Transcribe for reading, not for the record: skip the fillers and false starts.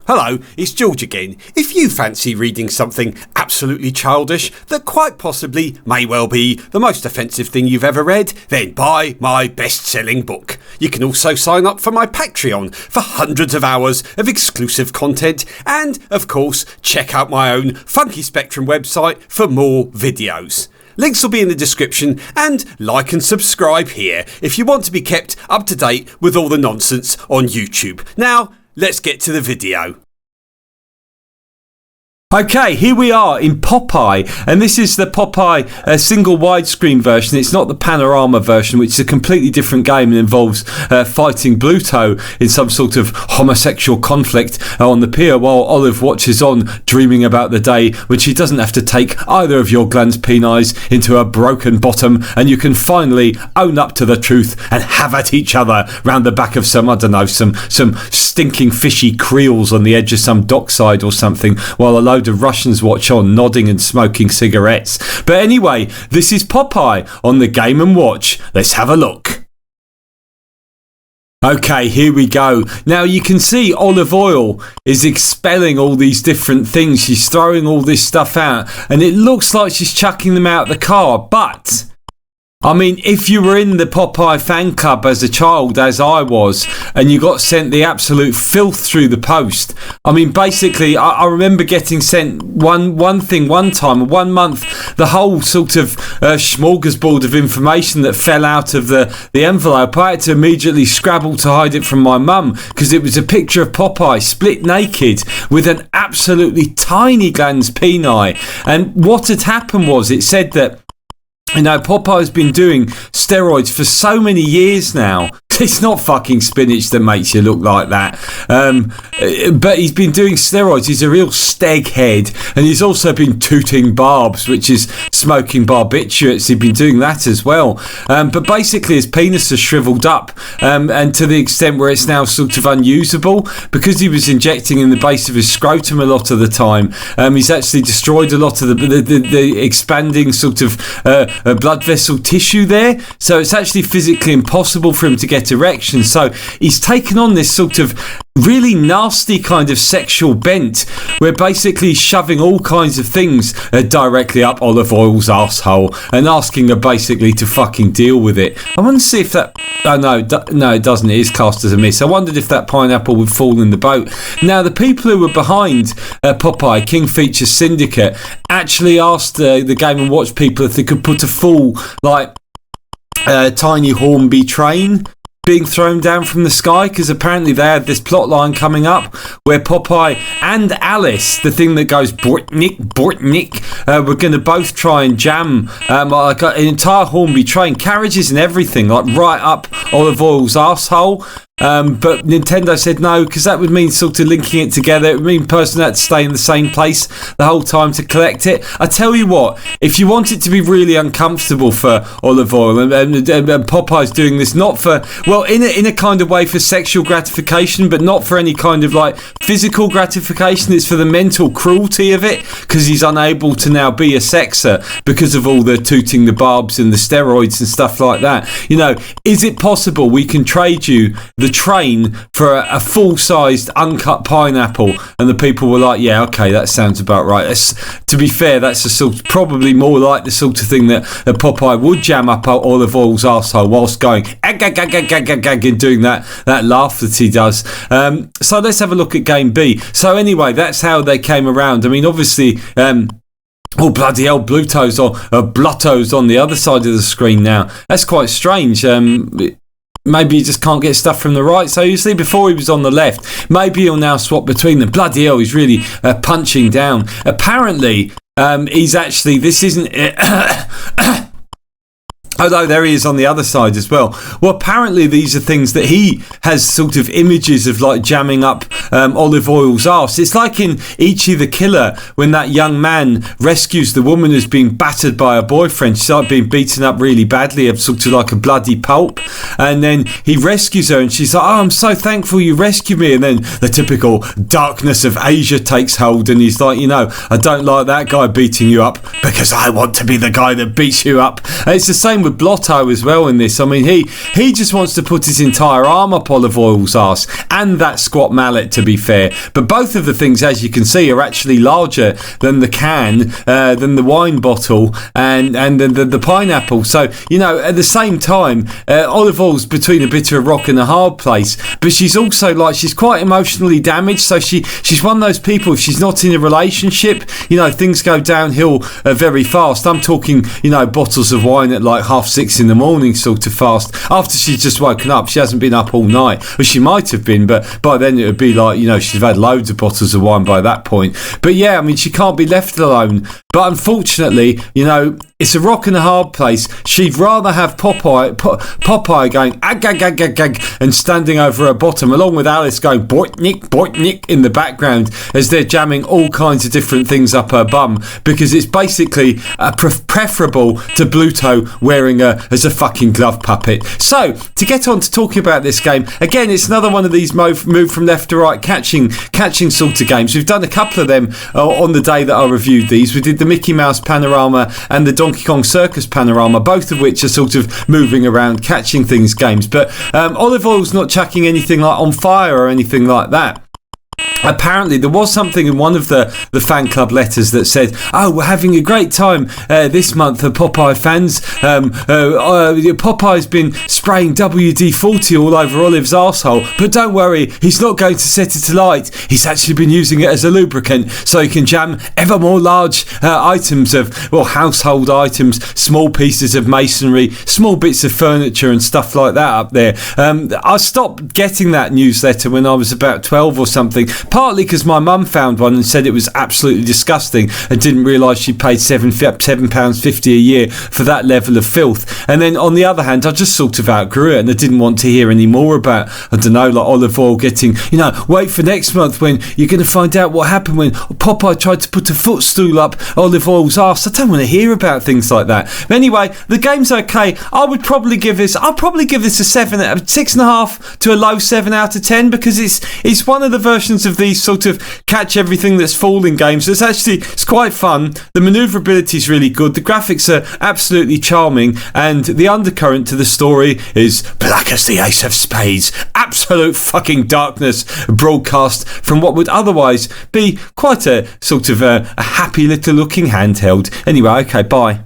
Hello, it's George again. If you fancy reading something absolutely childish that quite possibly may well be the most offensive thing you've ever read, then buy my best-selling book. You can also sign up for my Patreon for hundreds of hours of exclusive content and, of course, check out my own Funkyspectrum website for more videos. Links will be in the description, and like and subscribe here if you want to be kept up to date with all the nonsense on YouTube. Now, let's get to the video. Okay, here we are in Popeye, and this is the Popeye single widescreen version. It's not the panorama version, which is a completely different game and involves fighting Bluto in some sort of homosexual conflict on the pier while Olive watches on, dreaming about the day when she doesn't have to take either of your glans penis into her broken bottom, and you can finally own up to the truth and have at each other round the back of some, I don't know, some stinking fishy creels on the edge of some dockside or something, while a load of Russians watch on, nodding and smoking cigarettes. But anyway, this is Popeye on the Game and Watch. Let's have a look. Okay, here we go. Now you can see Olive Oil is expelling all these different things. She's throwing all this stuff out, and it looks like she's chucking them out the car. But I mean, if you were in the Popeye fan club as a child, as I was, and you got sent the absolute filth through the post, I mean, basically, I remember getting sent one thing one time, 1 month, the whole sort of smorgasbord of information that fell out of the envelope. I had to immediately scrabble to hide it from my mum, because it was a picture of Popeye split naked with an absolutely tiny glans peni. And what had happened was, it said that, you know, Popeye's been doing steroids for so many years now. It's not fucking spinach that makes you look like that. But he's been doing steroids. He's a real steg head. And he's also been tooting barbs, which is smoking barbiturates. He's been doing that as well. But basically his penis has shriveled up, and to the extent where it's now sort of unusable, because he was injecting in the base of his scrotum a lot of the time. He's actually destroyed a lot of the expanding sort of blood vessel tissue there. So it's actually physically impossible for him to get erection. So he's taken on this sort of really nasty kind of sexual bent, where basically he's shoving all kinds of things directly up Olive Oil's arsehole and asking her basically to fucking deal with it. I want to see if that... Oh, no, it doesn't. It is classed as a miss. I wondered if that pineapple would fall in the boat. Now, the people who were behind Popeye, King Features Syndicate, actually asked the Game & Watch people if they could put a full, tiny Hornby train being thrown down from the sky, because apparently they had this plot line coming up where Popeye and Alice, the thing that goes Bortnik, were going to both try and jam like an entire Hornby train, carriages and everything, like right up Olive Oil's arsehole. But Nintendo said no, because that would mean sort of linking it together. It would mean person had to stay in the same place the whole time to collect it. I tell you what, if you want it to be really uncomfortable for Olive Oil, and Popeye's doing this not for, well, in a kind of way for sexual gratification, but not for any kind of like physical gratification. It's for the mental cruelty of it, because he's unable to now be a sexer because of all the tooting the barbs and the steroids and stuff like that. You know, is it possible we can trade you the train for a full-sized uncut pineapple? And the people were like, yeah, okay, that sounds about right. To be fair, that's probably more like the sort of thing that Popeye would jam up Olive Oil's arsehole whilst going ag and doing that laugh that he does. So let's have a look at game B. So anyway, that's how they came around. I mean, obviously, oh, bloody hell, Bluto's on the other side of the screen now. That's quite strange. Maybe he just can't get stuff from the right. So you see, before he was on the left. Maybe he'll now swap between them. Bloody hell, he's really punching down. Apparently, he's actually... This isn't... Although there he is on the other side as well. Well, apparently these are things that he has sort of images of, like jamming up Olive Oil's arse. It's like in Ichi the Killer, when that young man rescues the woman who's been battered by her boyfriend. She's like being beaten up really badly, sort of like a bloody pulp. And then he rescues her and she's like, oh, I'm so thankful you rescued me. And then the typical darkness of Asia takes hold, and he's like, you know, I don't like that guy beating you up because I want to be the guy that beats you up. And it's the same with Blotto as well in this. I mean, he just wants to put his entire arm up Olive Oil's arse, and that squat mallet to be fair. But both of the things, as you can see, are actually larger than the can, than the wine bottle, and the pineapple. So, you know, at the same time, olive oil's between a bit of a rock and a hard place, but she's also like, she's quite emotionally damaged, so she's one of those people, if she's not in a relationship, you know, things go downhill very fast. I'm talking, you know, bottles of wine at like 6:30 in the morning sort of fast, after she's just woken up. She hasn't been up all night, well, she might have been, but by then it would be like, you know, she'd have had loads of bottles of wine by that point. But yeah, I mean, she can't be left alone. But unfortunately, you know, it's a rock and a hard place. She'd rather have Popeye going ag, ag, ag, ag, ag, and standing over her bottom, along with Alice going boitnik in the background as they're jamming all kinds of different things up her bum, because it's basically preferable to Bluto wearing her as a fucking glove puppet. So, to get on to talking about this game, again, it's another one of these move from left to right catching sort of games. We've done a couple of them on the day that I reviewed these. We did the Mickey Mouse Panorama and the Donkey Kong Circus Panorama, both of which are sort of moving around, catching things games. But Olive Oil's not chucking anything like on fire or anything like that. Apparently there was something in one of the fan club letters that said, oh, we're having a great time this month for Popeye fans. Popeye's been spraying WD-40 all over Olive's arsehole, but don't worry, he's not going to set it alight. He's actually been using it as a lubricant, so he can jam ever more large items of, well, household items, small pieces of masonry, small bits of furniture and stuff like that up there. I stopped getting that newsletter when I was about 12 or something, partly because my mum found one and said it was absolutely disgusting and didn't realise she paid £7.50 a year for that level of filth. And then on the other hand, I just sort of outgrew it and I didn't want to hear any more about, I don't know, like Olive Oil getting, you know, wait for next month when you're going to find out what happened when Popeye tried to put a footstool up Olive Oil's arse. I don't want to hear about things like that. But anyway, the game's okay. I'll probably give this a 6.5 to a low 7 out of 10, because it's one of the versions of these sort of catch everything that's falling games. It's quite fun. The manoeuvrability is really good. The graphics are absolutely charming, and the undercurrent to the story is black as the ace of spades. Absolute fucking darkness broadcast from what would otherwise be quite a sort of a happy little looking handheld. Anyway, okay, bye.